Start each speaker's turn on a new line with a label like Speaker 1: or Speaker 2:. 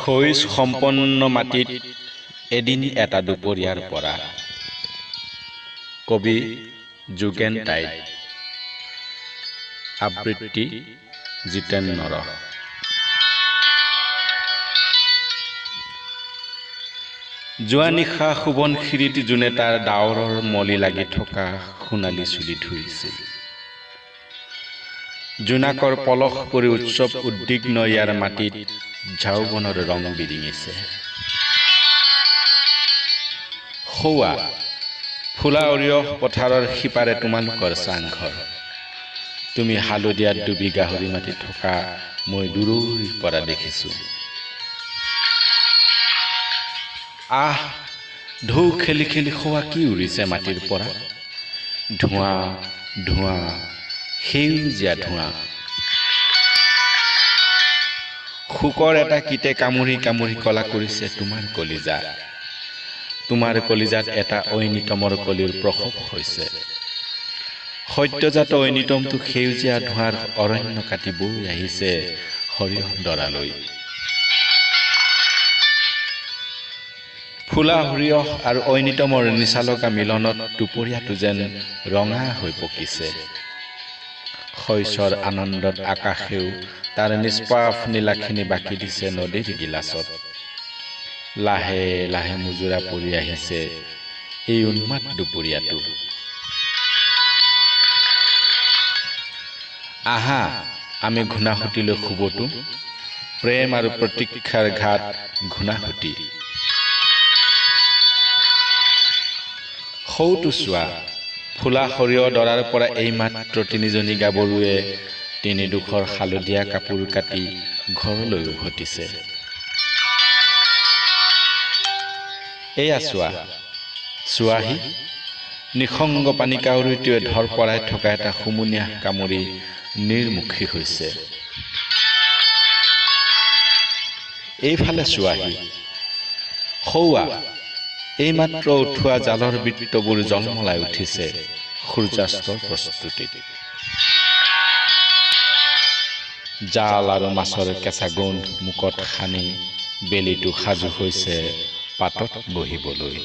Speaker 1: শৈশ সম্পন্ন মাটিত এদিন এটা দুপৰীয়াৰ পৰা। কবি যোগেন টাইট, আবৃত্তি জিতেন নৰ। যোৱা নিশা সোৱণশিৰিত যোনে তাৰ ডাৱৰৰ মলি লাগি থকা সোণালী চুলি ধুইছিল। জোনাকৰ পলস পৰি উৎসৱ উদ্বিগ্ন ইয়াৰ মাটিত ঝাউবনৰ ৰং বিৰিঙিছে। সৌৱা ফুলা অৰিয়হ পথাৰৰ সিপাৰে তোমালোকৰ চাংঘৰ। তুমি হালধীয়াত ডুবি গাহৰি মাটি থকা মই দূৰৈৰ পৰা দেখিছো। আহ, ঢৌ খেলি খেলি সৌৱা কি উৰিছে মাটিৰ পৰা। ধোঁৱা ধোঁৱা সেউজীয়া ধোঁৱা। শোকৰ এটা কীটে কামুৰি কামুৰি কলা কৰিছে তোমাৰ কলিজা। তোমাৰ কলিজাত এটা ঐনিতমৰ কলিৰ প্ৰসৱ হৈছে। সদ্যজাত ঐনিতমটো সেউজীয়া ধোঁৱাৰ অৰণ্য কাটি বৈ আহিছে সৰিয়হ ডৰালৈ। ফুলা সৰিয়হ আৰু ঐনিতমৰ নিচালকা মিলনত দুপৰীয়াটো যেন ৰঙা হৈ পকিছে। শৈশৰ আনন্দত আকাশেও তাৰ নিষ্পাপ নীলাখিনি বাকি দিছে নদীৰ গিলাচত। লাহে লাহে মুজুৰা পৰি আহিছে এই উন্মাদ দুপৰীয়াটো। আহা, আমি ঘূনাসুঁতিলৈ শুবতো, প্ৰেম আৰু প্ৰতীক্ষাৰ ঘাট ঘূনাসুঁতি। সৌটো চোৱা, ফুলা সৰিয়হ ডৰাৰ পৰা এইমাত্ৰ তিনিজনী গাভৰুৱে তিনিডোখৰ হালধীয়া কাপোৰ কাটি ঘৰলৈ উভতিছে। এয়া চোৱা, চোৱাহি, নিসংগ পানীকাউৰীটোৱে ধৰ পৰাই থকা এটা হুমুনিয়াহ কামুৰি নিৰ্মুখী হৈছে। এইফালে চোৱাহি, সৌৱা এইমাত্ৰ উঠোৱা জালৰ বৃত্তবোৰ জলমলাই উঠিছে সূৰ্যাস্তৰ প্ৰস্তুতিত। জাল আৰু মাছৰ কেঁচা গোন্ধ মুখত সানি বেলিটো সাজু হৈছে পাতত বহিবলৈ।